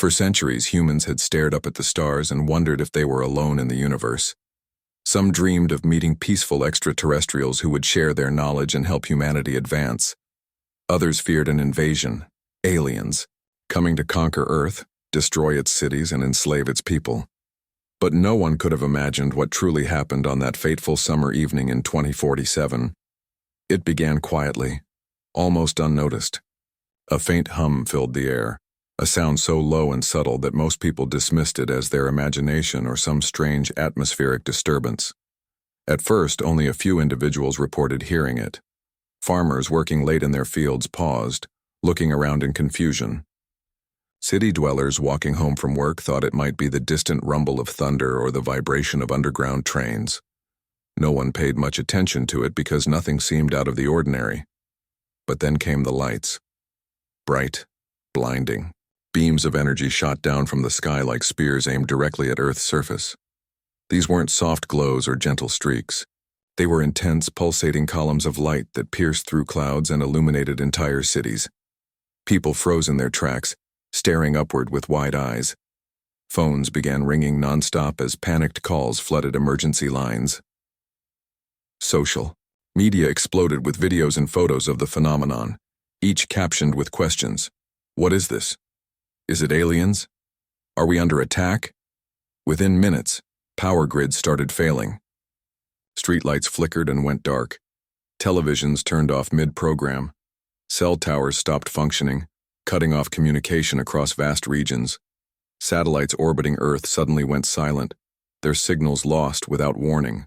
For centuries, humans had stared up at the stars and wondered if they were alone in the universe. Some dreamed of meeting peaceful extraterrestrials who would share their knowledge and help humanity advance. Others feared an invasion, aliens, coming to conquer Earth, destroy its cities, and enslave its people. But no one could have imagined what truly happened on that fateful summer evening in 2047. It began quietly, almost unnoticed. A faint hum filled the air, a sound so low and subtle that most people dismissed it as their imagination or some strange atmospheric disturbance. At first, only a few individuals reported hearing it. Farmers working late in their fields paused, looking around in confusion. City dwellers walking home from work thought it might be the distant rumble of thunder or the vibration of underground trains. No one paid much attention to it because nothing seemed out of the ordinary. But then came the lights. Bright, blinding. Beams of energy shot down from the sky like spears aimed directly at Earth's surface. These weren't soft glows or gentle streaks. They were intense, pulsating columns of light that pierced through clouds and illuminated entire cities. People froze in their tracks, staring upward with wide eyes. Phones began ringing nonstop as panicked calls flooded emergency lines. Social media exploded with videos and photos of the phenomenon, each captioned with questions. What is this? Is it aliens? Are we under attack? Within minutes, power grids started failing. Streetlights flickered and went dark. Televisions turned off mid-program. Cell towers stopped functioning, cutting off communication across vast regions. Satellites orbiting Earth suddenly went silent, their signals lost without warning.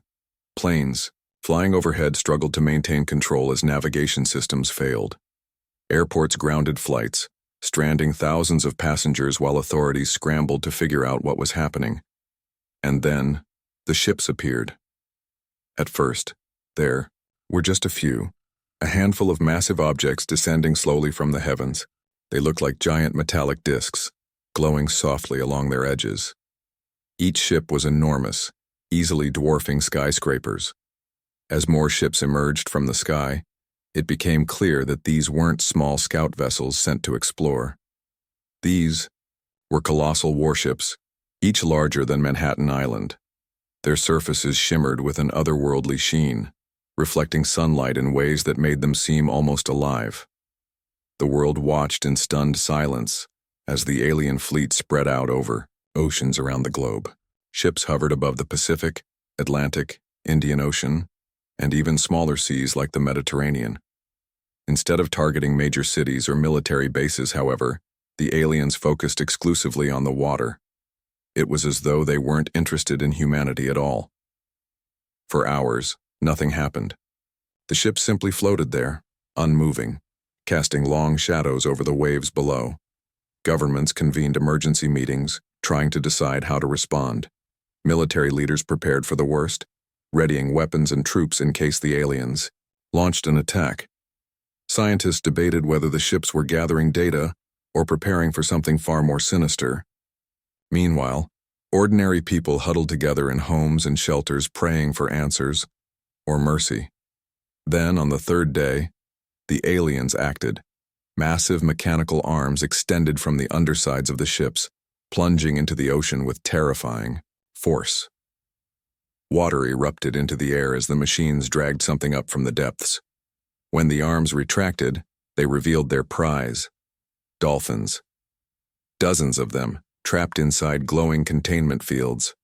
Planes, flying overhead, struggled to maintain control as navigation systems failed. Airports grounded flights, stranding thousands of passengers while authorities scrambled to figure out what was happening. And then, the ships appeared. At first, there were just a handful of massive objects descending slowly from the heavens. They looked like giant metallic discs, glowing softly along their edges. Each ship was enormous, easily dwarfing skyscrapers. As more ships emerged from the sky, it became clear that these weren't small scout vessels sent to explore. These were colossal warships, each larger than Manhattan Island. Their surfaces shimmered with an otherworldly sheen, reflecting sunlight in ways that made them seem almost alive. The world watched in stunned silence as the alien fleet spread out over oceans around the globe. Ships hovered above the Pacific, Atlantic, Indian Ocean, and even smaller seas like the Mediterranean. Instead of targeting major cities or military bases, however, the aliens focused exclusively on the water. It was as though they weren't interested in humanity at all. For hours, nothing happened. The ships simply floated there, unmoving, casting long shadows over the waves below. Governments convened emergency meetings, trying to decide how to respond. Military leaders prepared for the worst, readying weapons and troops in case the aliens launched an attack. Scientists debated whether the ships were gathering data or preparing for something far more sinister. Meanwhile, ordinary people huddled together in homes and shelters praying for answers or mercy. Then, on the third day, the aliens acted. Massive mechanical arms extended from the undersides of the ships, plunging into the ocean with terrifying force. Water erupted into the air as the machines dragged something up from the depths. When the arms retracted, they revealed their prize: dolphins. Dozens of them, trapped inside glowing containment fields.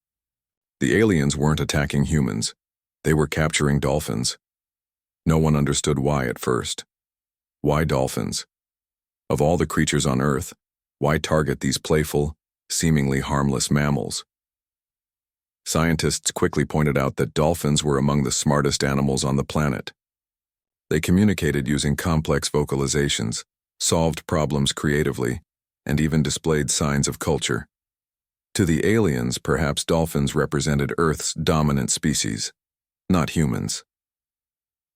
The aliens weren't attacking humans. They were capturing dolphins. No one understood why at first. Why dolphins? Of all the creatures on Earth, why target these playful, seemingly harmless mammals? Scientists quickly pointed out that dolphins were among the smartest animals on the planet. They communicated using complex vocalizations, solved problems creatively, and even displayed signs of culture. To the aliens, perhaps dolphins represented Earth's dominant species, not humans.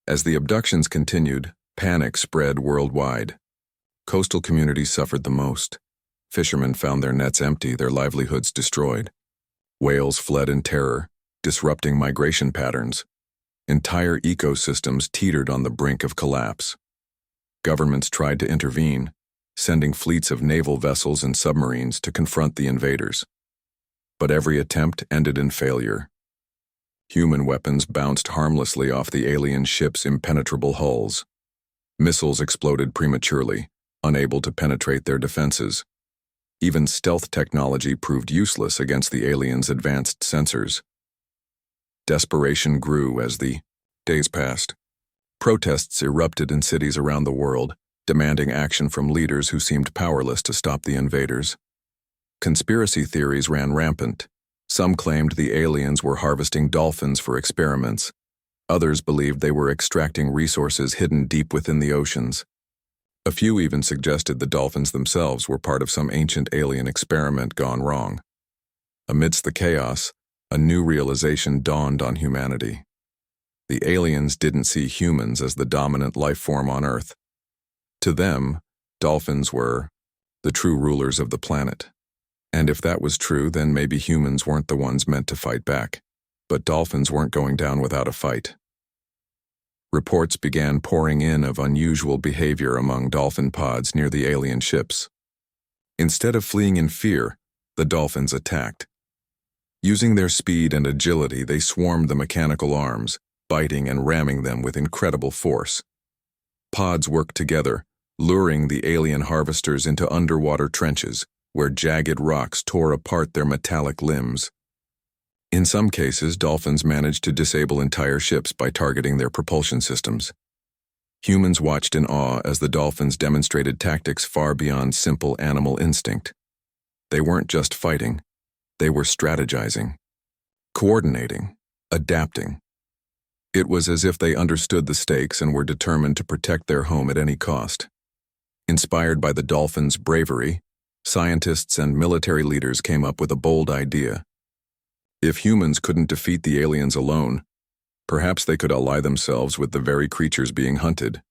As the abductions continued, panic spread worldwide. Coastal communities suffered the most. Fishermen found their nets empty, their livelihoods destroyed. Whales fled in terror, disrupting migration patterns. Entire ecosystems teetered on the brink of collapse. Governments tried to intervene, sending fleets of naval vessels and submarines to confront the invaders. But every attempt ended in failure. Human weapons bounced harmlessly off the alien ships' impenetrable hulls. Missiles exploded prematurely, unable to penetrate their defenses. Even stealth technology proved useless against the aliens' advanced sensors. Desperation grew as the days passed. Protests erupted in cities around the world, demanding action from leaders who seemed powerless to stop the invaders. Conspiracy theories ran rampant. Some claimed the aliens were harvesting dolphins for experiments. Others believed they were extracting resources hidden deep within the oceans. A few even suggested the dolphins themselves were part of some ancient alien experiment gone wrong. Amidst the chaos, a new realization dawned on humanity. The aliens didn't see humans as the dominant life form on Earth. To them, dolphins were the true rulers of the planet. And if that was true, then maybe humans weren't the ones meant to fight back. But dolphins weren't going down without a fight. Reports began pouring in of unusual behavior among dolphin pods near the alien ships. Instead of fleeing in fear, the dolphins attacked. Using their speed and agility, they swarmed the mechanical arms, biting and ramming them with incredible force. Pods worked together, luring the alien harvesters into underwater trenches, where jagged rocks tore apart their metallic limbs. In some cases, dolphins managed to disable entire ships by targeting their propulsion systems. Humans watched in awe as the dolphins demonstrated tactics far beyond simple animal instinct. They weren't just fighting, they were strategizing, coordinating, adapting. It was as if they understood the stakes and were determined to protect their home at any cost. Inspired by the dolphins' bravery, scientists and military leaders came up with a bold idea. If humans couldn't defeat the aliens alone, perhaps they could ally themselves with the very creatures being hunted.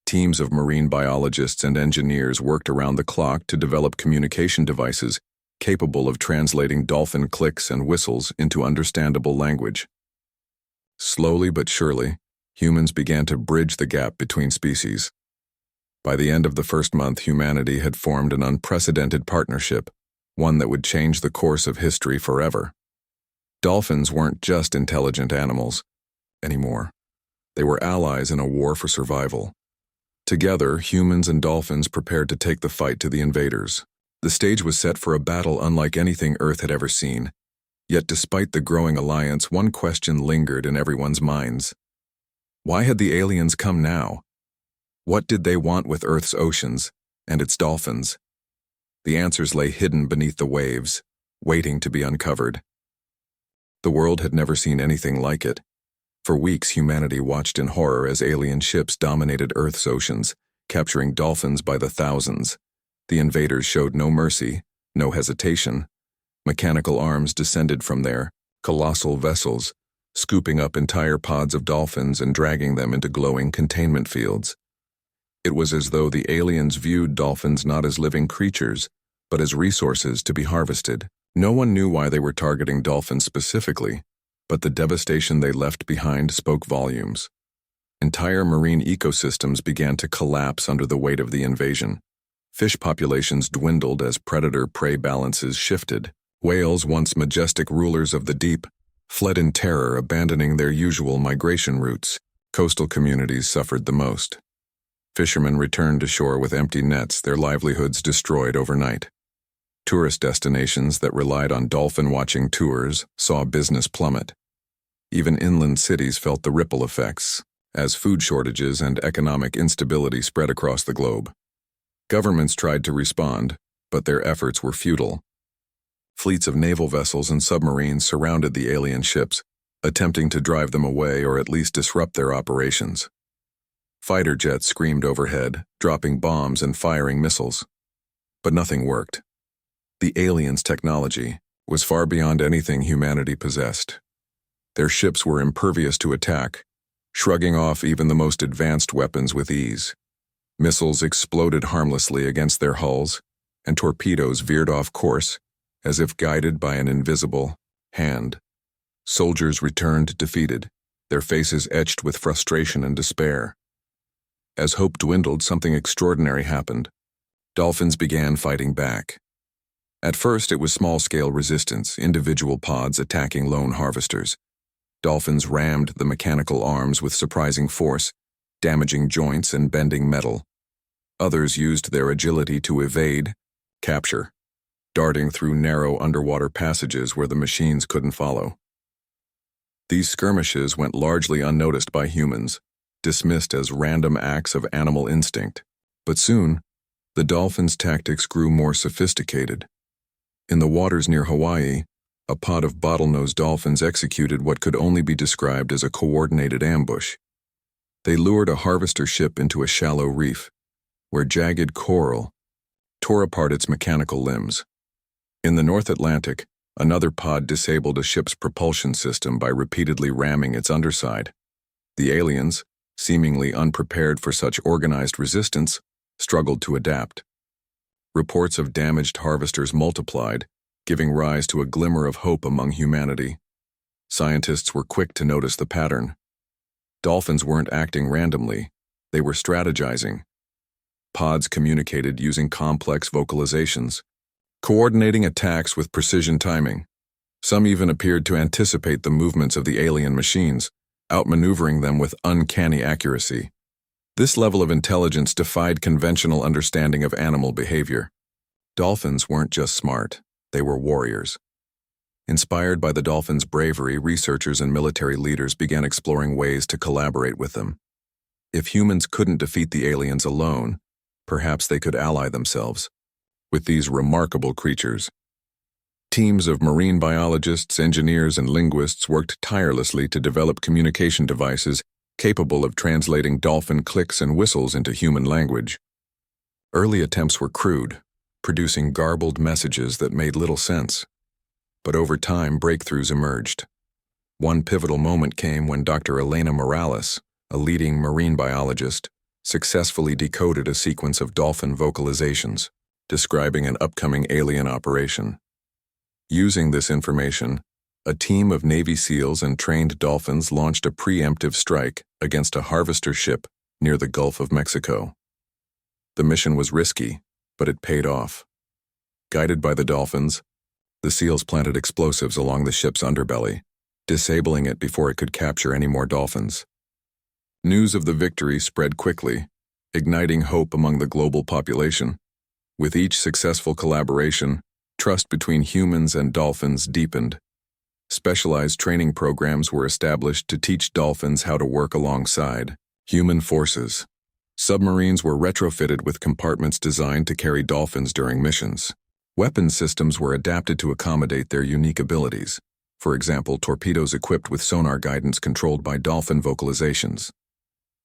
Teams of marine biologists and engineers worked around the clock to develop communication devices capable of translating dolphin clicks and whistles into understandable language. Slowly but surely, humans began to bridge the gap between species. By the end of the first month, humanity had formed an unprecedented partnership, one that would change the course of history forever. Dolphins weren't just intelligent animals anymore. They were allies in a war for survival. Together, humans and dolphins prepared to take the fight to the invaders. The stage was set for a battle unlike anything Earth had ever seen. Yet despite the growing alliance, one question lingered in everyone's minds. Why had the aliens come now? What did they want with Earth's oceans and its dolphins? The answers lay hidden beneath the waves, waiting to be uncovered. The world had never seen anything like it. For weeks, humanity watched in horror as alien ships dominated Earth's oceans, capturing dolphins by the thousands. The invaders showed no mercy, no hesitation. Mechanical arms descended from their colossal vessels, scooping up entire pods of dolphins and dragging them into glowing containment fields. It was as though the aliens viewed dolphins not as living creatures, but as resources to be harvested. No one knew why they were targeting dolphins specifically, but the devastation they left behind spoke volumes. Entire marine ecosystems began to collapse under the weight of the invasion. Fish populations dwindled as predator-prey balances shifted. Whales, once majestic rulers of the deep, fled in terror, abandoning their usual migration routes. Coastal communities suffered the most. Fishermen returned to shore with empty nets, their livelihoods destroyed overnight. Tourist destinations that relied on dolphin-watching tours saw business plummet. Even inland cities felt the ripple effects, as food shortages and economic instability spread across the globe. Governments tried to respond, but their efforts were futile. Fleets of naval vessels and submarines surrounded the alien ships, attempting to drive them away or at least disrupt their operations. Fighter jets screamed overhead, dropping bombs and firing missiles. But nothing worked. The aliens' technology was far beyond anything humanity possessed. Their ships were impervious to attack, shrugging off even the most advanced weapons with ease. Missiles exploded harmlessly against their hulls, and torpedoes veered off course, as if guided by an invisible hand. Soldiers returned defeated, their faces etched with frustration and despair. As hope dwindled, something extraordinary happened. Dolphins began fighting back. At first, it was small-scale resistance, individual pods attacking lone harvesters. Dolphins rammed the mechanical arms with surprising force, damaging joints and bending metal. Others used their agility to evade, capture, darting through narrow underwater passages where the machines couldn't follow. These skirmishes went largely unnoticed by humans, dismissed as random acts of animal instinct. But soon, the dolphins' tactics grew more sophisticated. In the waters near Hawaii, a pod of bottlenose dolphins executed what could only be described as a coordinated ambush. They lured a harvester ship into a shallow reef, where jagged coral tore apart its mechanical limbs. In the North Atlantic, another pod disabled a ship's propulsion system by repeatedly ramming its underside. The aliens, seemingly unprepared for such organized resistance, struggled to adapt. Reports of damaged harvesters multiplied, giving rise to a glimmer of hope among humanity. Scientists were quick to notice the pattern. Dolphins weren't acting randomly, they were strategizing. Pods communicated using complex vocalizations, coordinating attacks with precision timing. Some even appeared to anticipate the movements of the alien machines, outmaneuvering them with uncanny accuracy. This level of intelligence defied conventional understanding of animal behavior. Dolphins weren't just smart, they were warriors. Inspired by the dolphins' bravery, researchers and military leaders began exploring ways to collaborate with them. If humans couldn't defeat the aliens alone, perhaps they could ally themselves with these remarkable creatures. Teams of marine biologists, engineers, and linguists worked tirelessly to develop communication devices capable of translating dolphin clicks and whistles into human language. Early attempts were crude, producing garbled messages that made little sense. But over time, breakthroughs emerged. One pivotal moment came when Dr. Elena Morales, a leading marine biologist, successfully decoded a sequence of dolphin vocalizations, describing an upcoming alien operation. Using this information, a team of Navy SEALs and trained dolphins launched a preemptive strike against a harvester ship near the Gulf of Mexico. The mission was risky, but it paid off. Guided by the dolphins, the SEALs planted explosives along the ship's underbelly, disabling it before it could capture any more dolphins. News of the victory spread quickly, igniting hope among the global population. With each successful collaboration, trust between humans and dolphins deepened. Specialized training programs were established to teach dolphins how to work alongside human forces. Submarines were retrofitted with compartments designed to carry dolphins during missions. Weapon systems were adapted to accommodate their unique abilities. For example, torpedoes equipped with sonar guidance controlled by dolphin vocalizations.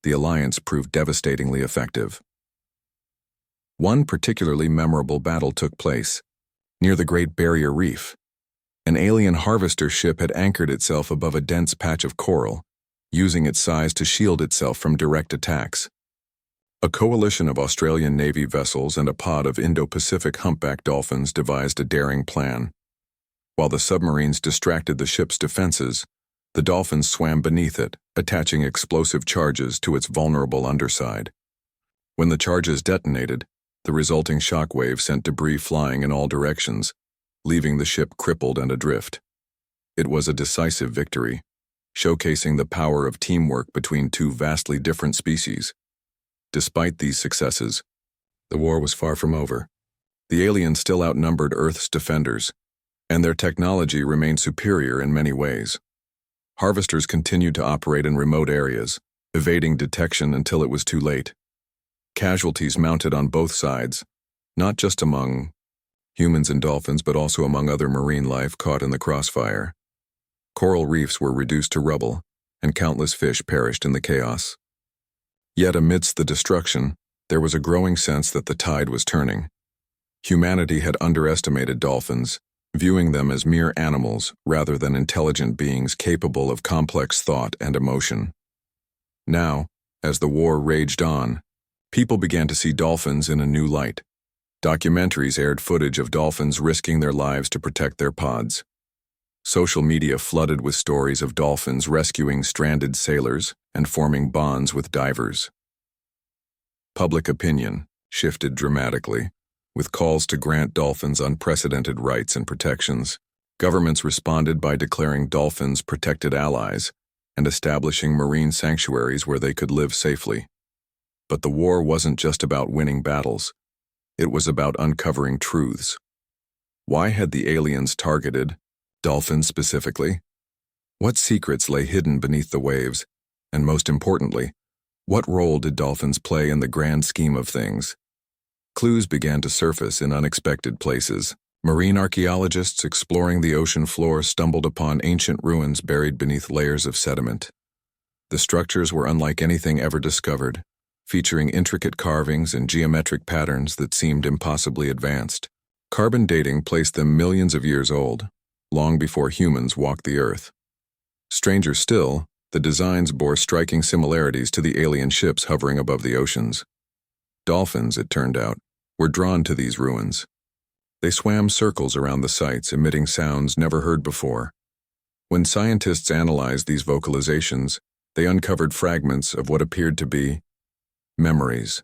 The alliance proved devastatingly effective. One particularly memorable battle took place near the Great Barrier Reef. An alien harvester ship had anchored itself above a dense patch of coral, using its size to shield itself from direct attacks. A coalition of Australian Navy vessels and a pod of Indo-Pacific humpback dolphins devised a daring plan. While the submarines distracted the ship's defenses, the dolphins swam beneath it, attaching explosive charges to its vulnerable underside. When the charges detonated, the resulting shockwave sent debris flying in all directions, leaving the ship crippled and adrift. It was a decisive victory, showcasing the power of teamwork between two vastly different species. Despite these successes, the war was far from over. The aliens still outnumbered Earth's defenders, and their technology remained superior in many ways. Harvesters continued to operate in remote areas, evading detection until it was too late. Casualties mounted on both sides, not just among humans and dolphins, but also among other marine life caught in the crossfire. Coral reefs were reduced to rubble, and countless fish perished in the chaos. Yet amidst the destruction, there was a growing sense that the tide was turning. Humanity had underestimated dolphins, viewing them as mere animals rather than intelligent beings capable of complex thought and emotion. Now, as the war raged on, people began to see dolphins in a new light. Documentaries aired footage of dolphins risking their lives to protect their pods. Social media flooded with stories of dolphins rescuing stranded sailors and forming bonds with divers. Public opinion shifted dramatically, with calls to grant dolphins unprecedented rights and protections. Governments responded by declaring dolphins protected allies and establishing marine sanctuaries where they could live safely. But the war wasn't just about winning battles. It was about uncovering truths. Why had the aliens targeted dolphins specifically? What secrets lay hidden beneath the waves? And most importantly, what role did dolphins play in the grand scheme of things? Clues began to surface in unexpected places. Marine archaeologists exploring the ocean floor stumbled upon ancient ruins buried beneath layers of sediment. The structures were unlike anything ever discovered, featuring intricate carvings and geometric patterns that seemed impossibly advanced. Carbon dating placed them millions of years old, long before humans walked the Earth. Stranger still, the designs bore striking similarities to the alien ships hovering above the oceans. Dolphins, it turned out, were drawn to these ruins. They swam circles around the sites, emitting sounds never heard before. When scientists analyzed these vocalizations, they uncovered fragments of what appeared to be memories.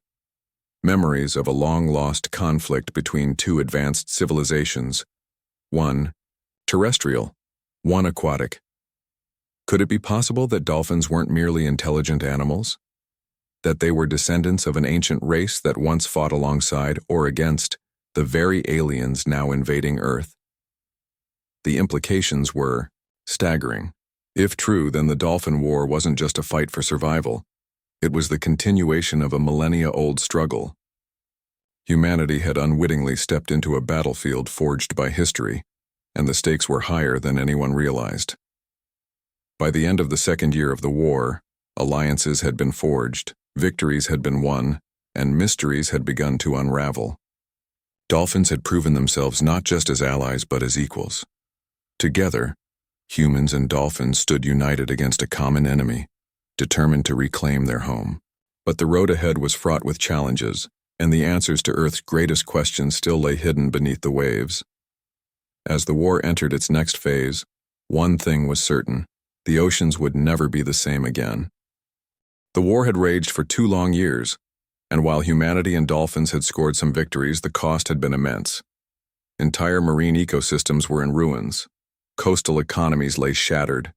Memories of a long-lost conflict between two advanced civilizations, one terrestrial, one aquatic. Could it be possible that dolphins weren't merely intelligent animals? That they were descendants of an ancient race that once fought alongside or against the very aliens now invading Earth? The implications were staggering. If true, then the Dolphin War wasn't just a fight for survival. It was the continuation of a millennia-old struggle. Humanity had unwittingly stepped into a battlefield forged by history, and the stakes were higher than anyone realized. By the end of the second year of the war, alliances had been forged, victories had been won, and mysteries had begun to unravel. Dolphins had proven themselves not just as allies but as equals. Together, humans and dolphins stood united against a common enemy, determined to reclaim their home. But the road ahead was fraught with challenges, and the answers to Earth's greatest questions still lay hidden beneath the waves. As the war entered its next phase, one thing was certain: the oceans would never be the same again. The war had raged for 2 long years, and while humanity and dolphins had scored some victories, the cost had been immense. Entire marine ecosystems were in ruins, coastal economies lay shattered,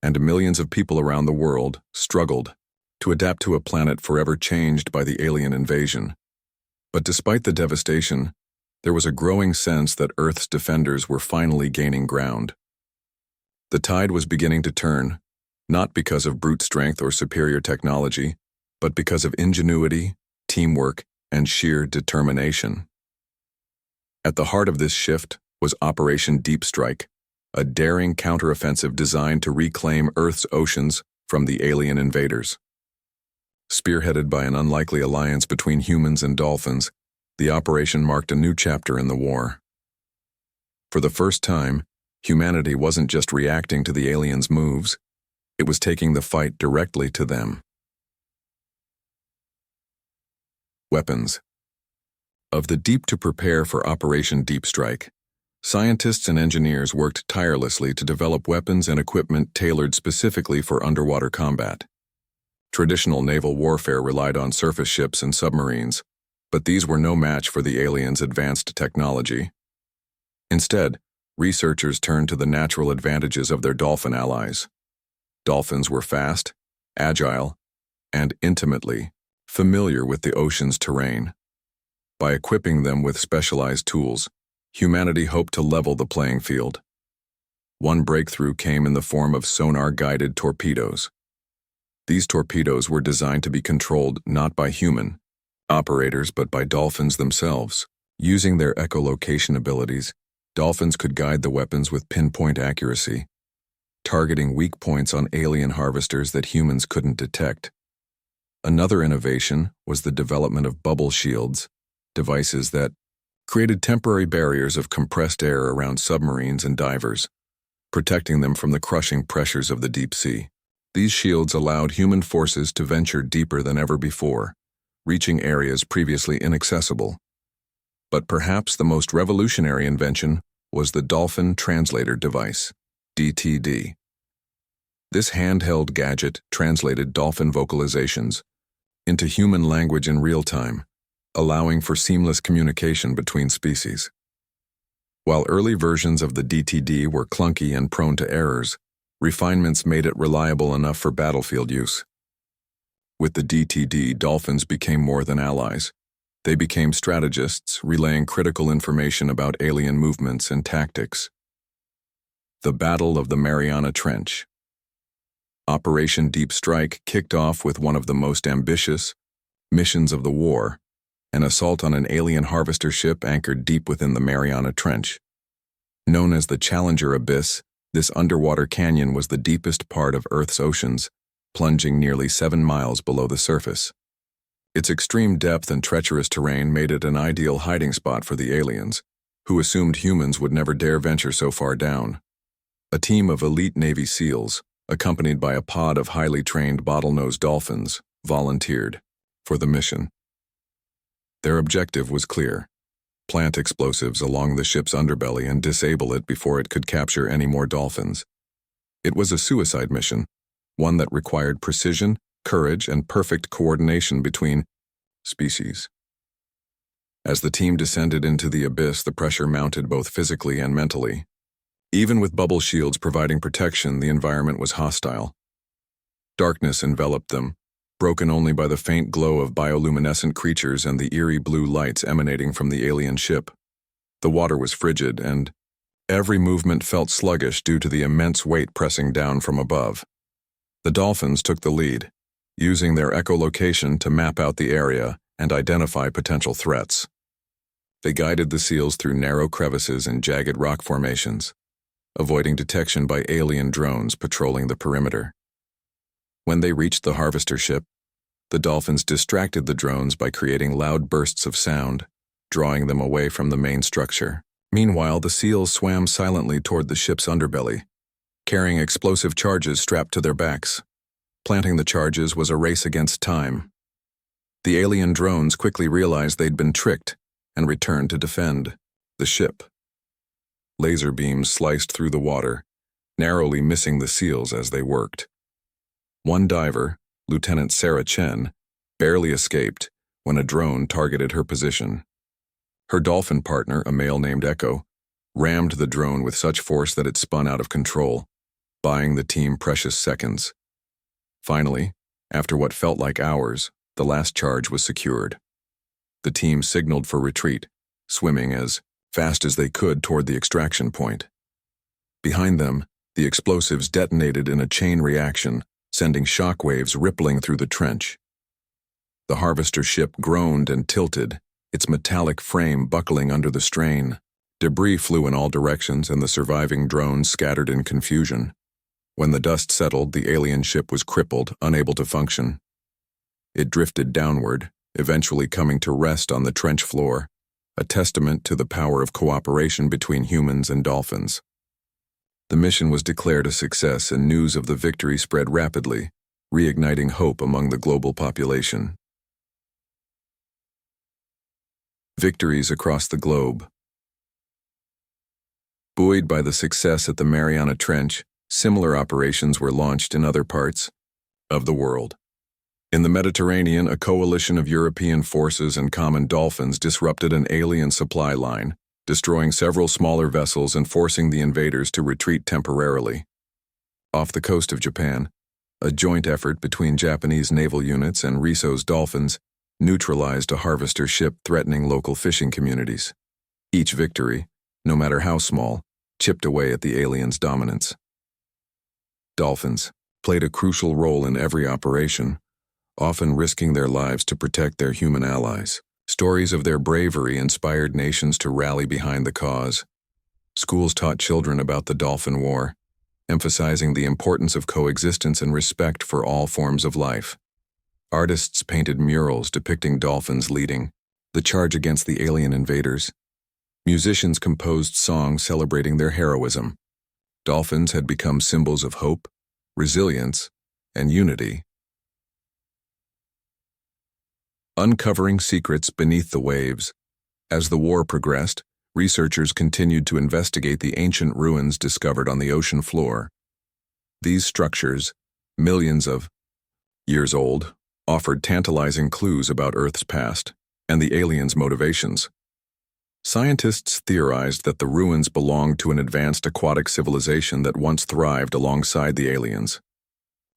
and millions of people around the world struggled to adapt to a planet forever changed by the alien invasion. But despite the devastation, there was a growing sense that Earth's defenders were finally gaining ground. The tide was beginning to turn, not because of brute strength or superior technology, but because of ingenuity, teamwork, and sheer determination. At the heart of this shift was Operation Deep Strike, a daring counteroffensive designed to reclaim Earth's oceans from the alien invaders. Spearheaded by an unlikely alliance between humans and dolphins, the operation marked a new chapter in the war. For the first time, humanity wasn't just reacting to the aliens' moves, it was taking the fight directly to them. Weapons. Of the deep to prepare for Operation Deep Strike, scientists and engineers worked tirelessly to develop weapons and equipment tailored specifically for underwater combat. Traditional naval warfare relied on surface ships and submarines, but these were no match for the aliens' advanced technology. Instead, researchers turned to the natural advantages of their dolphin allies. Dolphins were fast, agile, and intimately familiar with the ocean's terrain. By equipping them with specialized tools, humanity hoped to level the playing field. One breakthrough came in the form of sonar-guided torpedoes. These torpedoes were designed to be controlled not by human operators but by dolphins themselves. Using their echolocation abilities, dolphins could guide the weapons with pinpoint accuracy, targeting weak points on alien harvesters that humans couldn't detect. Another innovation was the development of bubble shields, devices that created temporary barriers of compressed air around submarines and divers, protecting them from the crushing pressures of the deep sea. These shields allowed human forces to venture deeper than ever before, reaching areas previously inaccessible. But perhaps the most revolutionary invention was the Dolphin Translator Device, DTD. This handheld gadget translated dolphin vocalizations into human language in real time, allowing for seamless communication between species. While early versions of the DTD were clunky and prone to errors, refinements made it reliable enough for battlefield use. With the DTD, dolphins became more than allies. They became strategists, relaying critical information about alien movements and tactics. The Battle of the Mariana Trench. Operation Deep Strike kicked off with one of the most ambitious missions of the war, an assault on an alien harvester ship anchored deep within the Mariana Trench. Known as the Challenger Abyss, this underwater canyon was the deepest part of Earth's oceans, plunging nearly 7 miles below the surface. Its extreme depth and treacherous terrain made it an ideal hiding spot for the aliens, who assumed humans would never dare venture so far down. A team of elite Navy SEALs, accompanied by a pod of highly trained bottlenose dolphins, volunteered for the mission. Their objective was clear: plant explosives along the ship's underbelly and disable it before it could capture any more dolphins. It was a suicide mission, one that required precision, courage, and perfect coordination between species. As the team descended into the abyss, the pressure mounted both physically and mentally. Even with bubble shields providing protection, the environment was hostile. Darkness enveloped them, broken only by the faint glow of bioluminescent creatures and the eerie blue lights emanating from the alien ship. The water was frigid, and every movement felt sluggish due to the immense weight pressing down from above. The dolphins took the lead, using their echolocation to map out the area and identify potential threats. They guided the SEALs through narrow crevices and jagged rock formations, avoiding detection by alien drones patrolling the perimeter. When they reached the harvester ship, the dolphins distracted the drones by creating loud bursts of sound, drawing them away from the main structure. Meanwhile, the SEALs swam silently toward the ship's underbelly, carrying explosive charges strapped to their backs. Planting the charges was a race against time. The alien drones quickly realized they'd been tricked and returned to defend the ship. Laser beams sliced through the water, narrowly missing the SEALs as they worked. One diver, Lieutenant Sarah Chen, barely escaped when a drone targeted her position. Her dolphin partner, a male named Echo, rammed the drone with such force that it spun out of control, buying the team precious seconds. Finally, after what felt like hours, the last charge was secured. The team signaled for retreat, swimming as fast as they could toward the extraction point. Behind them, the explosives detonated in a chain reaction, sending shockwaves rippling through the trench. The harvester ship groaned and tilted, its metallic frame buckling under the strain. Debris flew in all directions and the surviving drones scattered in confusion. When the dust settled, the alien ship was crippled, unable to function. It drifted downward, eventually coming to rest on the trench floor, a testament to the power of cooperation between humans and dolphins. The mission was declared a success and news of the victory spread rapidly, reigniting hope among the global population. Victories across the globe. Buoyed by the success at the Mariana Trench, similar operations were launched in other parts of the world. In the Mediterranean, a coalition of European forces and common dolphins disrupted an alien supply line, destroying several smaller vessels and forcing the invaders to retreat temporarily. Off the coast of Japan, a joint effort between Japanese naval units and Riso's dolphins neutralized a harvester ship threatening local fishing communities. Each victory, no matter how small, chipped away at the aliens' dominance. Dolphins played a crucial role in every operation, often risking their lives to protect their human allies. Stories of their bravery inspired nations to rally behind the cause. Schools taught children about the Dolphin War, emphasizing the importance of coexistence and respect for all forms of life. Artists painted murals depicting dolphins leading the charge against the alien invaders. Musicians composed songs celebrating their heroism. Dolphins had become symbols of hope, resilience, and unity. Uncovering secrets beneath the waves. As the war progressed, researchers continued to investigate the ancient ruins discovered on the ocean floor. These structures, millions of years old, offered tantalizing clues about Earth's past. and the aliens' motivations. Scientists theorized that the ruins belonged to an advanced aquatic civilization that once thrived alongside the aliens.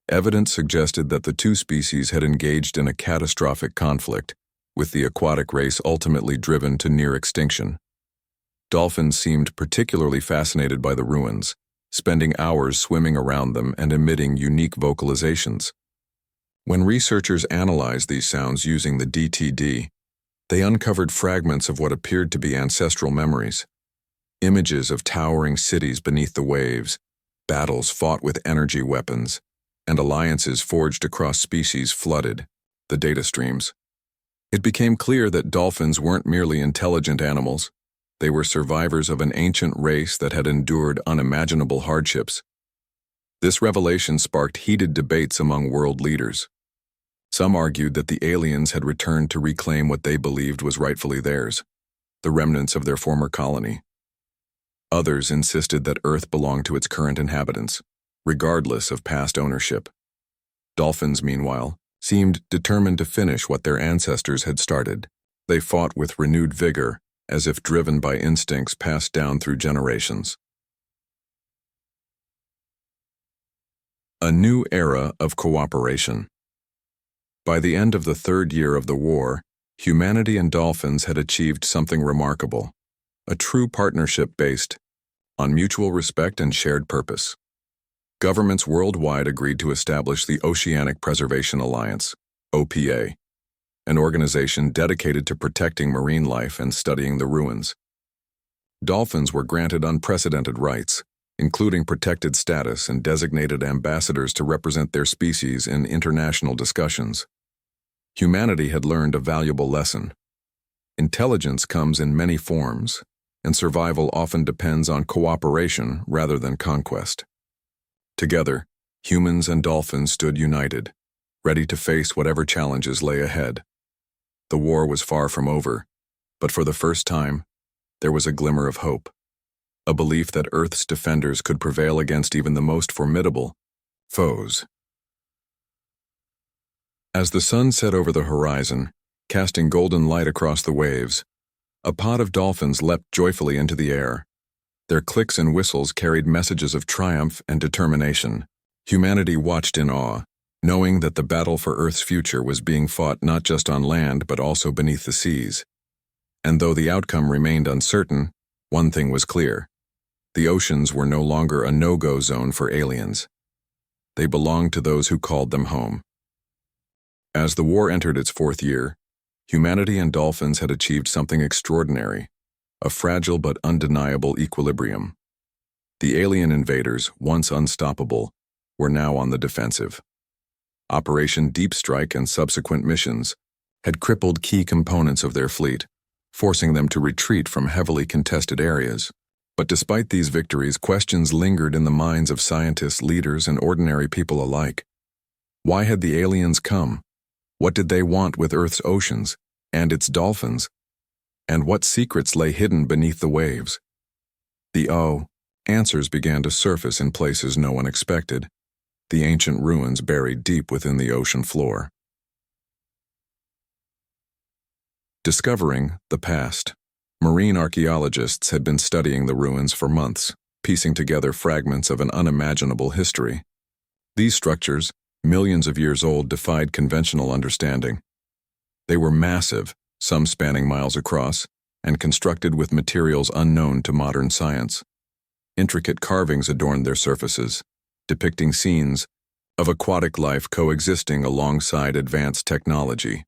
Evidence suggested that the two species had engaged in a catastrophic conflict, with the aquatic race ultimately driven to near extinction. Dolphins seemed particularly fascinated by the ruins, spending hours swimming around them and emitting unique vocalizations. When researchers analyzed these sounds using the DTD, they uncovered fragments of what appeared to be ancestral memories. Images of towering cities beneath the waves, battles fought with energy weapons, and alliances forged across species flooded the data streams. It became clear that dolphins weren't merely intelligent animals. They were survivors of an ancient race that had endured unimaginable hardships. This revelation sparked heated debates among world leaders. Some argued that the aliens had returned to reclaim what they believed was rightfully theirs, the remnants of their former colony. Others insisted that Earth belonged to its current inhabitants, regardless of past ownership. Dolphins, meanwhile, seemed determined to finish what their ancestors had started. They fought with renewed vigor, as if driven by instincts passed down through generations. A new era of cooperation. By the end of the third year of the war, humanity and dolphins had achieved something remarkable, a true partnership based on mutual respect and shared purpose. Governments worldwide agreed to establish the Oceanic Preservation Alliance, OPA, an organization dedicated to protecting marine life and studying the ruins. Dolphins were granted unprecedented rights, including protected status and designated ambassadors to represent their species in international discussions. Humanity had learned a valuable lesson. Intelligence comes in many forms, and survival often depends on cooperation rather than conquest. Together, humans and dolphins stood united, ready to face whatever challenges lay ahead. The war was far from over, but for the first time, there was a glimmer of hope, a belief that Earth's defenders could prevail against even the most formidable foes. As the sun set over the horizon, casting golden light across the waves, a pod of dolphins leapt joyfully into the air. Their clicks and whistles carried messages of triumph and determination. Humanity watched in awe, knowing that the battle for Earth's future was being fought not just on land but also beneath the seas. And though the outcome remained uncertain, one thing was clear. The oceans were no longer a no-go zone for aliens. They belonged to those who called them home. As the war entered its fourth year, humanity and dolphins had achieved something extraordinary, a fragile but undeniable equilibrium. The alien invaders, once unstoppable, were now on the defensive. Operation Deep Strike and subsequent missions had crippled key components of their fleet, forcing them to retreat from heavily contested areas. But despite these victories, questions lingered in the minds of scientists, leaders, and ordinary people alike. Why had the aliens come? What did they want with Earth's oceans and its dolphins? And what secrets lay hidden beneath the waves? Answers began to surface in places no one expected, the ancient ruins buried deep within the ocean floor. Discovering the past. Marine archaeologists had been studying the ruins for months, piecing together fragments of an unimaginable history. These structures, millions of years old, defied conventional understanding. They were massive, some spanning miles across, and constructed with materials unknown to modern science. Intricate carvings adorned their surfaces, depicting scenes of aquatic life coexisting alongside advanced technology.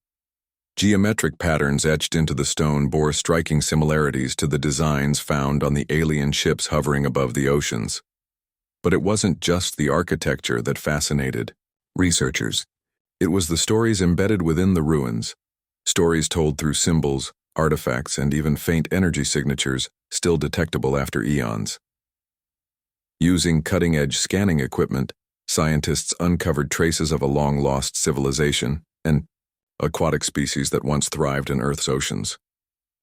Geometric patterns etched into the stone bore striking similarities to the designs found on the alien ships hovering above the oceans. But it wasn't just the architecture that fascinated researchers. It was the stories embedded within the ruins, stories told through symbols, artifacts, and even faint energy signatures still detectable after eons. Using cutting-edge scanning equipment, scientists uncovered traces of a long-lost civilization, an aquatic species that once thrived in Earth's oceans.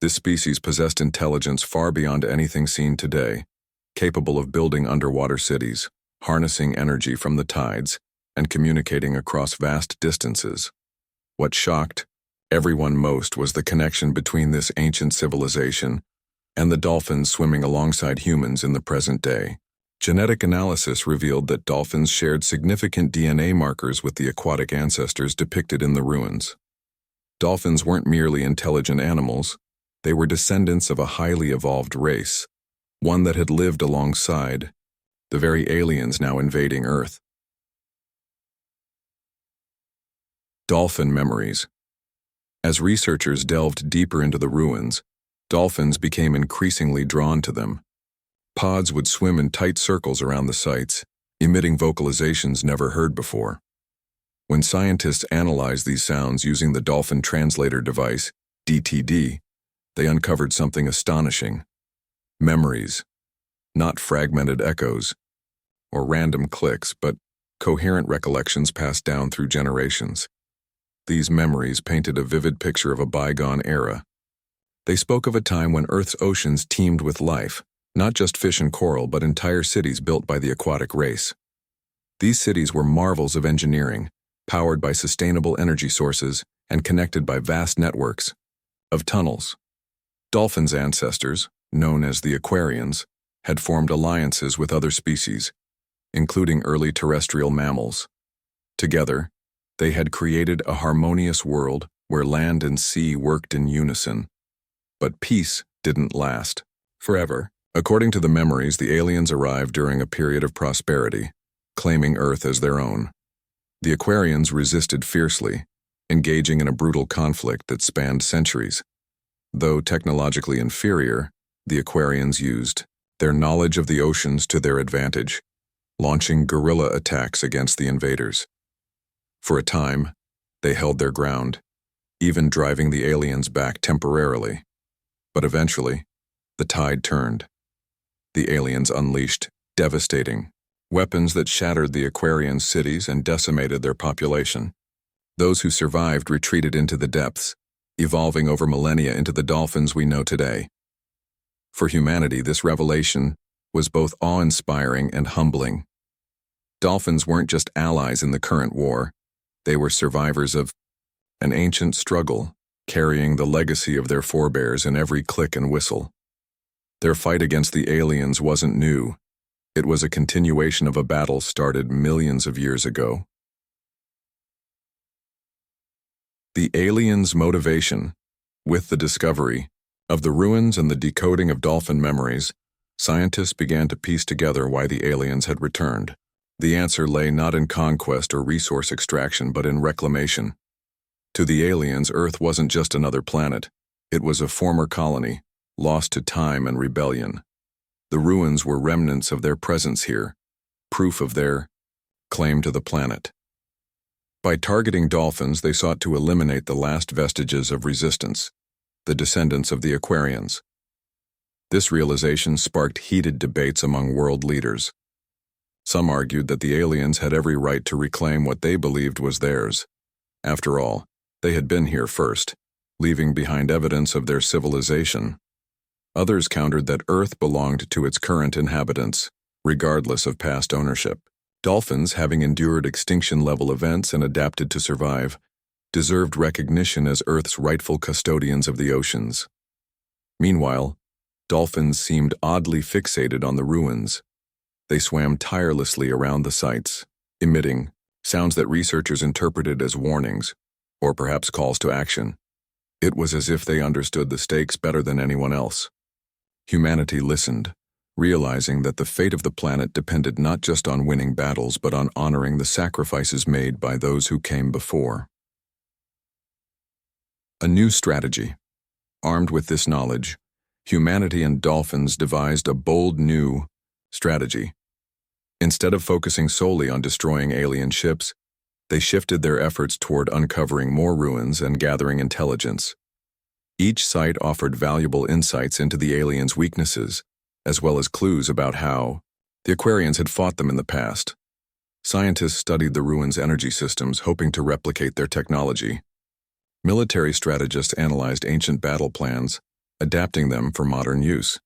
This species possessed intelligence far beyond anything seen today, capable of building underwater cities, harnessing energy from the tides, and communicating across vast distances. What shocked Everyone most was the connection between this ancient civilization and the dolphins swimming alongside humans in the present day. Genetic analysis revealed that dolphins shared significant DNA markers with the aquatic ancestors depicted in the ruins. Dolphins weren't merely intelligent animals, they were descendants of a highly evolved race, one that had lived alongside the very aliens now invading Earth. Dolphin memories. As researchers delved deeper into the ruins, dolphins became increasingly drawn to them. Pods would swim in tight circles around the sites, emitting vocalizations never heard before. When scientists analyzed these sounds using the Dolphin Translator Device, DTD, they uncovered something astonishing. Memories. Not fragmented echoes or random clicks, but coherent recollections passed down through generations. These memories painted a vivid picture of a bygone era. They spoke of a time when Earth's oceans teemed with life, not just fish and coral, but entire cities built by the aquatic race. These cities were marvels of engineering, powered by sustainable energy sources and connected by vast networks of tunnels. Dolphins' ancestors, known as the Aquarians, had formed alliances with other species, including early terrestrial mammals. Together, they had created a harmonious world where land and sea worked in unison. But peace didn't last forever. According to the memories, the aliens arrived during a period of prosperity, claiming Earth as their own. The Aquarians resisted fiercely, engaging in a brutal conflict that spanned centuries. Though technologically inferior, the Aquarians used their knowledge of the oceans to their advantage, launching guerrilla attacks against the invaders. For a time, they held their ground, even driving the aliens back temporarily. But eventually, the tide turned. The aliens unleashed devastating weapons that shattered the Aquarian cities and decimated their population. Those who survived retreated into the depths, evolving over millennia into the dolphins we know today. For humanity, this revelation was both awe-inspiring and humbling. Dolphins weren't just allies in the current war, they were survivors of an ancient struggle, carrying the legacy of their forebears in every click and whistle. Their fight against the aliens wasn't new. It was a continuation of a battle started millions of years ago. The aliens' motivation. With the discovery of the ruins and the decoding of dolphin memories, scientists began to piece together why the aliens had returned. The answer lay not in conquest or resource extraction, but in reclamation. To the aliens, Earth wasn't just another planet. It was a former colony, lost to time and rebellion. The ruins were remnants of their presence here, proof of their claim to the planet. By targeting dolphins, they sought to eliminate the last vestiges of resistance, the descendants of the Aquarians. This realization sparked heated debates among world leaders. Some argued that the aliens had every right to reclaim what they believed was theirs. After all, they had been here first, leaving behind evidence of their civilization. Others countered that Earth belonged to its current inhabitants, regardless of past ownership. Dolphins, having endured extinction-level events and adapted to survive, deserved recognition as Earth's rightful custodians of the oceans. Meanwhile, dolphins seemed oddly fixated on the ruins. They swam tirelessly around the sites, emitting sounds that researchers interpreted as warnings, or perhaps calls to action. It was as if they understood the stakes better than anyone else. Humanity listened, realizing that the fate of the planet depended not just on winning battles but on honoring the sacrifices made by those who came before. A new strategy. Armed with this knowledge, humanity and dolphins devised a bold new strategy. Instead of focusing solely on destroying alien ships, they shifted their efforts toward uncovering more ruins and gathering intelligence. Each site offered valuable insights into the aliens' weaknesses, as well as clues about how the Aquarians had fought them in the past. Scientists studied the ruins' energy systems, hoping to replicate their technology. Military strategists analyzed ancient battle plans, adapting them for modern use.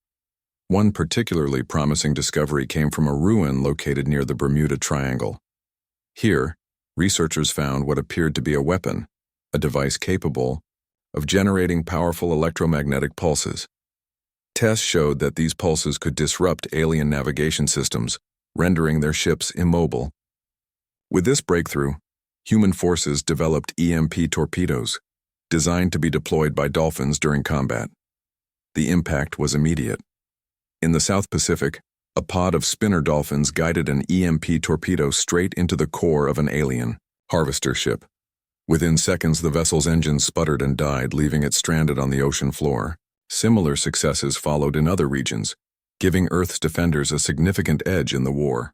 One particularly promising discovery came from a ruin located near the Bermuda Triangle. Here, researchers found what appeared to be a weapon, a device capable of generating powerful electromagnetic pulses. Tests showed that these pulses could disrupt alien navigation systems, rendering their ships immobile. With this breakthrough, human forces developed EMP torpedoes, designed to be deployed by dolphins during combat. The impact was immediate. In the South Pacific, a pod of spinner dolphins guided an EMP torpedo straight into the core of an alien harvester ship. Within seconds, the vessel's engines sputtered and died, leaving it stranded on the ocean floor. Similar successes followed in other regions, giving Earth's defenders a significant edge in the war.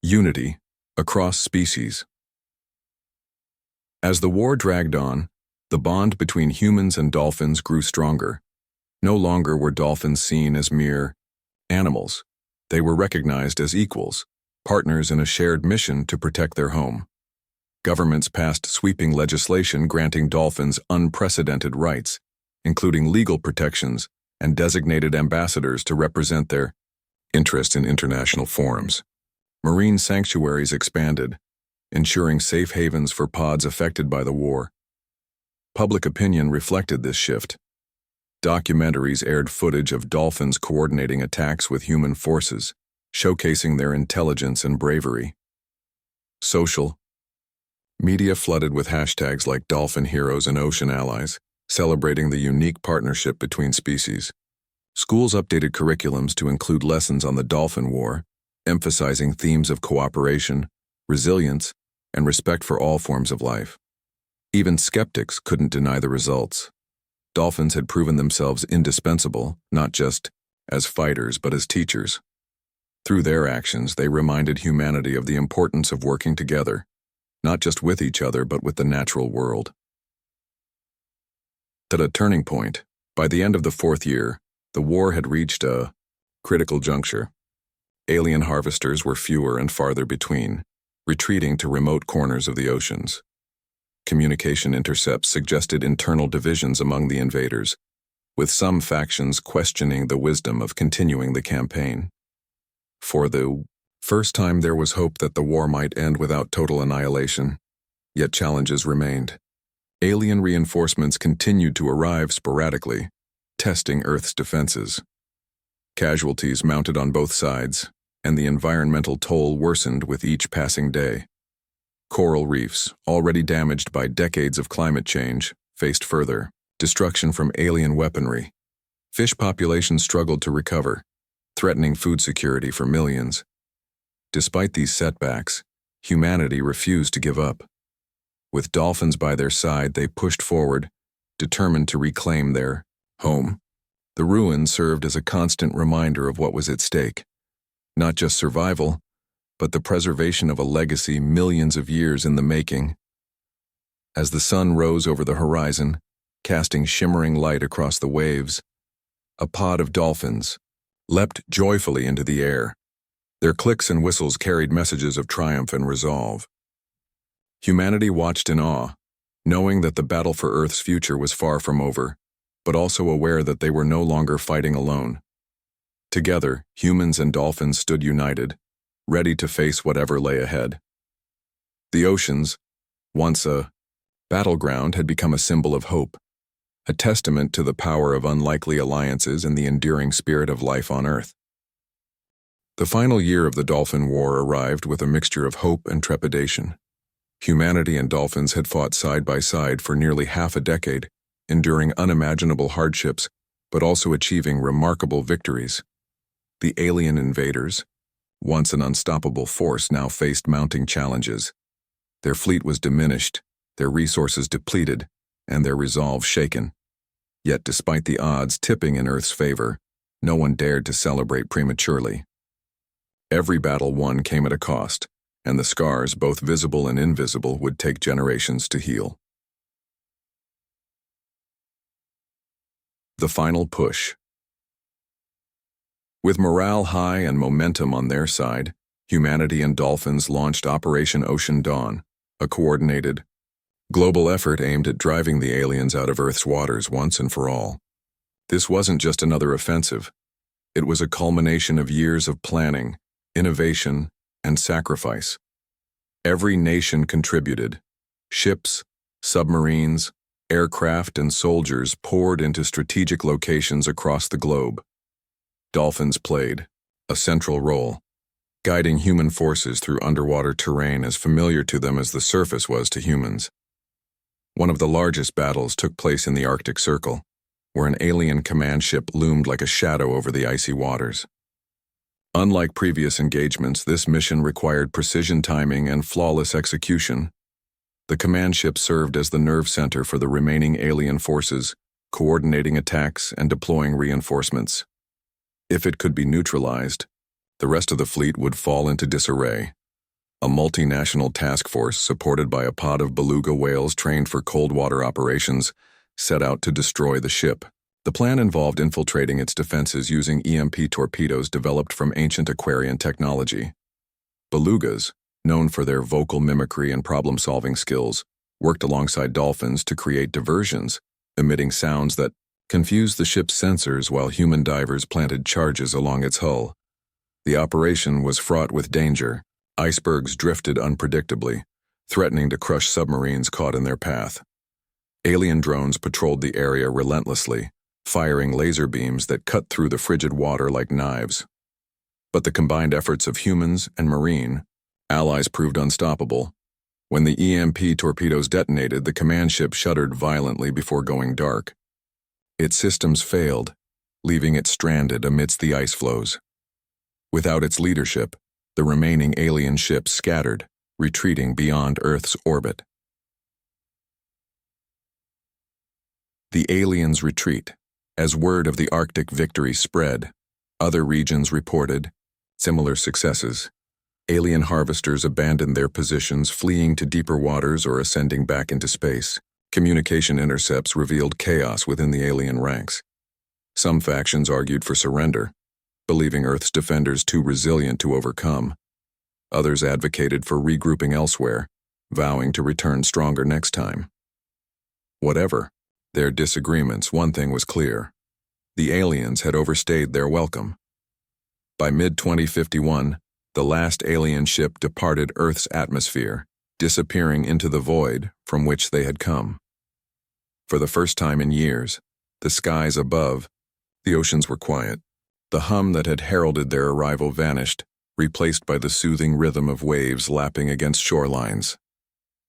Unity across species. As the war dragged on, the bond between humans and dolphins grew stronger. No longer were dolphins seen as mere animals. They were recognized as equals, partners in a shared mission to protect their home. Governments passed sweeping legislation granting dolphins unprecedented rights, including legal protections and designated ambassadors to represent their interest in international forums. Marine sanctuaries expanded, ensuring safe havens for pods affected by the war. Public opinion reflected this shift. Documentaries aired footage of dolphins coordinating attacks with human forces, showcasing their intelligence and bravery. Social media flooded with hashtags like Dolphin Heroes and Ocean Allies, celebrating the unique partnership between species. Schools updated curriculums to include lessons on the dolphin war, emphasizing themes of cooperation, resilience, and respect for all forms of life. Even skeptics couldn't deny the results. Dolphins had proven themselves indispensable, not just as fighters but as teachers. Through their actions, they reminded humanity of the importance of working together, not just with each other but with the natural world. At a turning point, by the end of the fourth year, the war had reached a critical juncture. Alien harvesters were fewer and farther between, retreating to remote corners of the oceans. Communication intercepts suggested internal divisions among the invaders, with some factions questioning the wisdom of continuing the campaign. For the first time, there was hope that the war might end without total annihilation, yet challenges remained. Alien reinforcements continued to arrive sporadically, testing Earth's defenses. Casualties mounted on both sides, and the environmental toll worsened with each passing day. Coral reefs, already damaged by decades of climate change, faced further destruction from alien weaponry. Fish populations struggled to recover, threatening food security for millions. Despite these setbacks, humanity refused to give up. With dolphins by their side, they pushed forward, determined to reclaim their home. The ruins served as a constant reminder of what was at stake. Not just survival, but the preservation of a legacy millions of years in the making. As the sun rose over the horizon, casting shimmering light across the waves, a pod of dolphins leapt joyfully into the air. Their clicks and whistles carried messages of triumph and resolve. Humanity watched in awe, knowing that the battle for Earth's future was far from over, but also aware that they were no longer fighting alone. Together, humans and dolphins stood united, ready to face whatever lay ahead. The oceans, once a battleground, had become a symbol of hope, a testament to the power of unlikely alliances and the enduring spirit of life on Earth. The final year of the Dolphin War arrived with a mixture of hope and trepidation. Humanity and dolphins had fought side by side for nearly half a decade, enduring unimaginable hardships, but also achieving remarkable victories. The alien invaders, once an unstoppable force, now faced mounting challenges. Their fleet was diminished, their resources depleted, and their resolve shaken. Yet despite the odds tipping in Earth's favor, no one dared to celebrate prematurely. Every battle won came at a cost, and the scars, both visible and invisible, would take generations to heal. The final push. With morale high and momentum on their side, humanity and dolphins launched Operation Ocean Dawn, a coordinated, global effort aimed at driving the aliens out of Earth's waters once and for all. This wasn't just another offensive. It was a culmination of years of planning, innovation, and sacrifice. Every nation contributed: ships, Submarines, aircraft, and soldiers poured into strategic locations across the globe. Dolphins played a central role, guiding human forces through underwater terrain as familiar to them as the surface was to humans. One of the largest battles took place in the Arctic Circle, where an alien command ship loomed like a shadow over the icy waters. Unlike previous engagements, this mission required precision timing and flawless execution. The command ship served as the nerve center for the remaining alien forces, coordinating attacks and deploying reinforcements. If it could be neutralized, the rest of the fleet would fall into disarray. A multinational task force supported by a pod of beluga whales trained for cold water operations set out to destroy the ship. The plan involved infiltrating its defenses using EMP torpedoes developed from ancient Aquarian technology. Belugas, known for their vocal mimicry and problem-solving skills, worked alongside dolphins to create diversions, emitting sounds that confused the ship's sensors while human divers planted charges along its hull. The operation was fraught with danger. Icebergs drifted unpredictably, threatening to crush submarines caught in their path. Alien drones patrolled the area relentlessly, firing laser beams that cut through the frigid water like knives. But the combined efforts of humans and marine allies proved unstoppable. When the EMP torpedoes detonated, the command ship shuddered violently before going dark. Its systems failed, leaving it stranded amidst the ice floes. Without its leadership, the remaining alien ships scattered, retreating beyond Earth's orbit. The aliens' retreat. As word of the Arctic victory spread, other regions reported similar successes. Alien harvesters abandoned their positions, fleeing to deeper waters or ascending back into space. Communication intercepts revealed chaos within the alien ranks. Some factions argued for surrender, believing Earth's defenders too resilient to overcome. Others advocated for regrouping elsewhere, vowing to return stronger next time. Whatever their disagreements, one thing was clear: the aliens had overstayed their welcome. By mid-2051, the last alien ship departed Earth's atmosphere, disappearing into the void from which they had come. For the first time in years, the skies above, the oceans were quiet. The hum that had heralded their arrival vanished, replaced by the soothing rhythm of waves lapping against shorelines.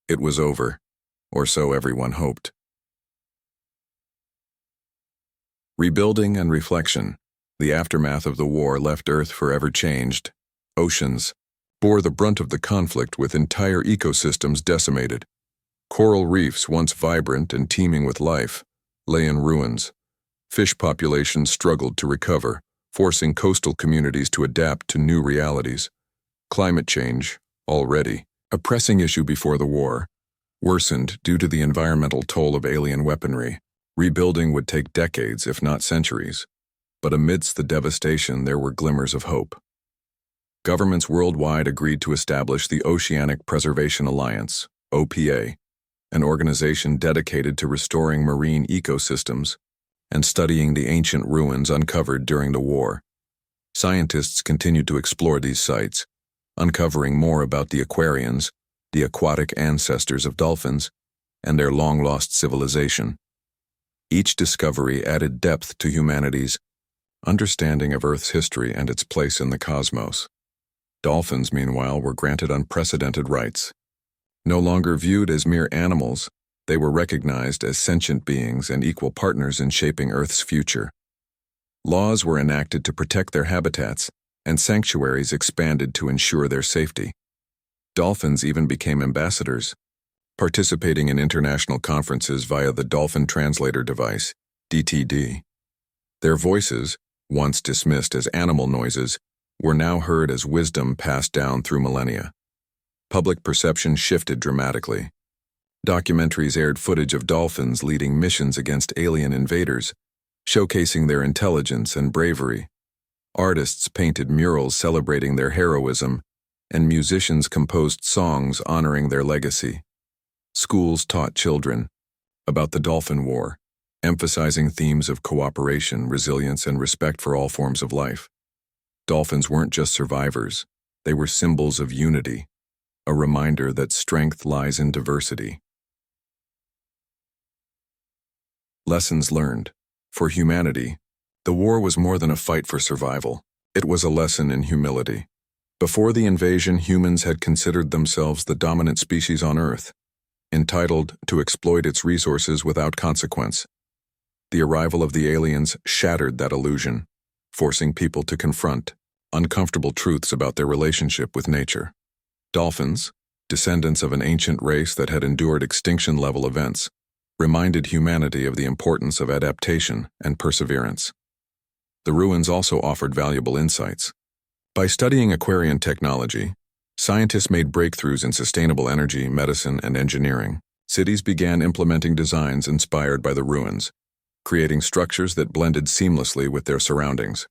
It was over, or so everyone hoped. Rebuilding and reflection. The aftermath of the war left Earth forever changed. Oceans bore the brunt of the conflict, with entire ecosystems decimated. Coral reefs, once vibrant and teeming with life, lay in ruins. Fish populations struggled to recover, forcing coastal communities to adapt to new realities. Climate change, already a pressing issue before the war, worsened due to the environmental toll of alien weaponry. Rebuilding would take decades, if not centuries. But amidst the devastation, there were glimmers of hope. Governments worldwide agreed to establish the Oceanic Preservation Alliance, OPA, an organization dedicated to restoring marine ecosystems and studying the ancient ruins uncovered during the war. Scientists continued to explore these sites, uncovering more about the Aquarians, the aquatic ancestors of dolphins, and their long-lost civilization. Each discovery added depth to humanity's understanding of Earth's history and its place in the cosmos. Dolphins, meanwhile, were granted unprecedented rights. No longer viewed as mere animals, they were recognized as sentient beings and equal partners in shaping Earth's future. Laws were enacted to protect their habitats, and sanctuaries expanded to ensure their safety. Dolphins even became ambassadors, participating in international conferences via the Dolphin Translator Device, DTD. Their voices, once dismissed as animal noises, were now heard as wisdom passed down through millennia. Public perception shifted dramatically. Documentaries aired footage of dolphins leading missions against alien invaders, showcasing their intelligence and bravery. Artists painted murals celebrating their heroism, and musicians composed songs honoring their legacy. Schools taught children about the Dolphin War, emphasizing themes of cooperation, resilience, and respect for all forms of life. Dolphins weren't just survivors, they were symbols of unity, a reminder that strength lies in diversity. Lessons learned. For humanity, the war was more than a fight for survival. It was a lesson in humility. Before the invasion, humans had considered themselves the dominant species on Earth, entitled to exploit its resources without consequence. The arrival of the aliens shattered that illusion, forcing people to confront uncomfortable truths about their relationship with nature. Dolphins, descendants of an ancient race that had endured extinction-level events, reminded humanity of the importance of adaptation and perseverance. The ruins also offered valuable insights. By studying Aquarian technology, scientists made breakthroughs in sustainable energy, medicine, and engineering. Cities began implementing designs inspired by the ruins, creating structures that blended seamlessly with their surroundings.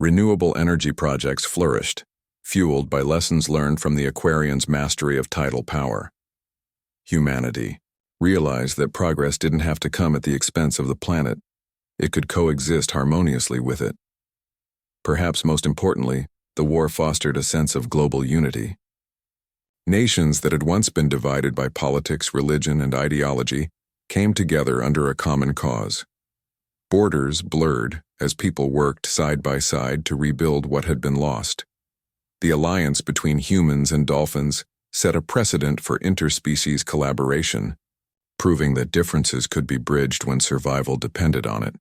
Renewable energy projects flourished, fueled by lessons learned from the Aquarians' mastery of tidal power. Humanity realized that progress didn't have to come at the expense of the planet. It could coexist harmoniously with it. Perhaps most importantly, the war fostered a sense of global unity. Nations that had once been divided by politics, religion, and ideology came together under a common cause. Borders blurred as people worked side by side to rebuild what had been lost. The alliance between humans and dolphins set a precedent for interspecies collaboration, proving that differences could be bridged when survival depended on it.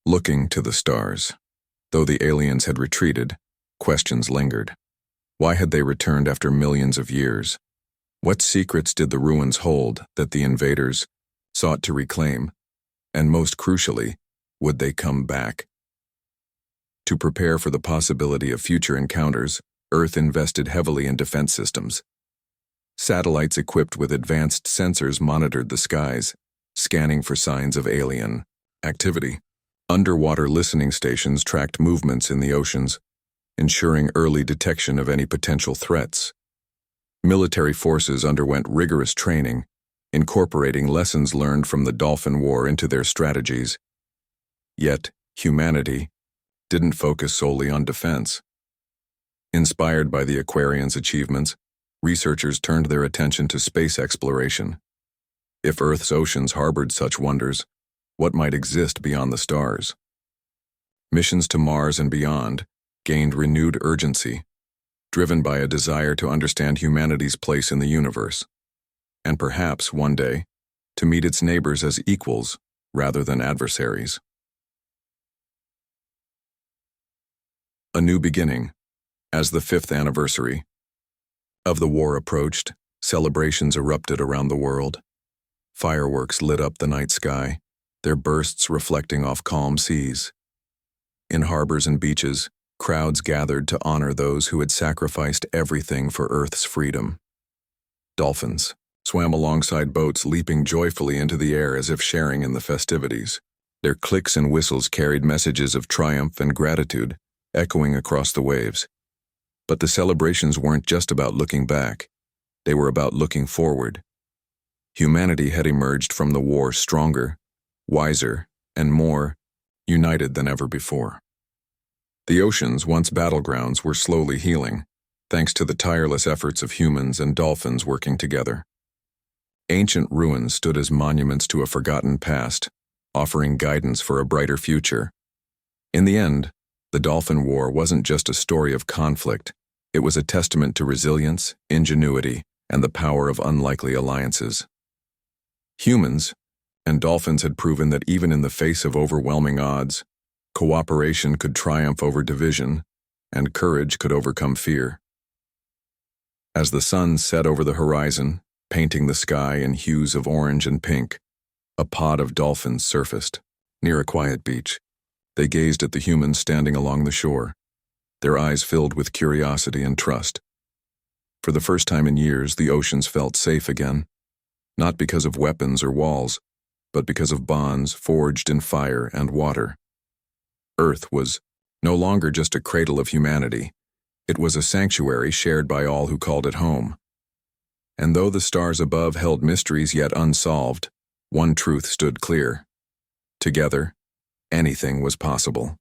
Looking to the stars. Though the aliens had retreated, questions lingered. Why had they returned after millions of years? What secrets did the ruins hold that the invaders sought to reclaim? And most crucially, would they come back? To prepare for the possibility of future encounters, Earth invested heavily in defense systems. Satellites equipped with advanced sensors monitored the skies, scanning for signs of alien activity. Underwater listening stations tracked movements in the oceans, ensuring early detection of any potential threats. Military forces underwent rigorous training, incorporating lessons learned from the Dolphin War into their strategies. Yet, humanity didn't focus solely on defense. Inspired by the Aquarians' achievements, researchers turned their attention to space exploration. If Earth's oceans harbored such wonders, what might exist beyond the stars? Missions to Mars and beyond gained renewed urgency, driven by a desire to understand humanity's place in the universe, and perhaps, one day, to meet its neighbors as equals rather than adversaries. A new beginning. As the 5th anniversary of the war approached, celebrations erupted around the world. Fireworks lit up the night sky, their bursts reflecting off calm seas. In harbors and beaches, crowds gathered to honor those who had sacrificed everything for Earth's freedom. Dolphins swam alongside boats, leaping joyfully into the air as if sharing in the festivities. Their clicks and whistles carried messages of triumph and gratitude, echoing across the waves. But the celebrations weren't just about looking back. They were about looking forward. Humanity had emerged from the war stronger, wiser, and more united than ever before. The oceans, once battlegrounds, were slowly healing, thanks to the tireless efforts of humans and dolphins working together. Ancient ruins stood as monuments to a forgotten past, offering guidance for a brighter future. In the end, the Dolphin War wasn't just a story of conflict. It was a testament to resilience, ingenuity, and the power of unlikely alliances. Humans and dolphins had proven that even in the face of overwhelming odds, cooperation could triumph over division, and courage could overcome fear. As the sun set over the horizon, painting the sky in hues of orange and pink, a pod of dolphins surfaced, near a quiet beach. They gazed at the humans standing along the shore, their eyes filled with curiosity and trust. For the first time in years, the oceans felt safe again, not because of weapons or walls, but because of bonds forged in fire and water. Earth was no longer just a cradle of humanity. It was a sanctuary shared by all who called it home. And though the stars above held mysteries yet unsolved, one truth stood clear. Together, anything was possible.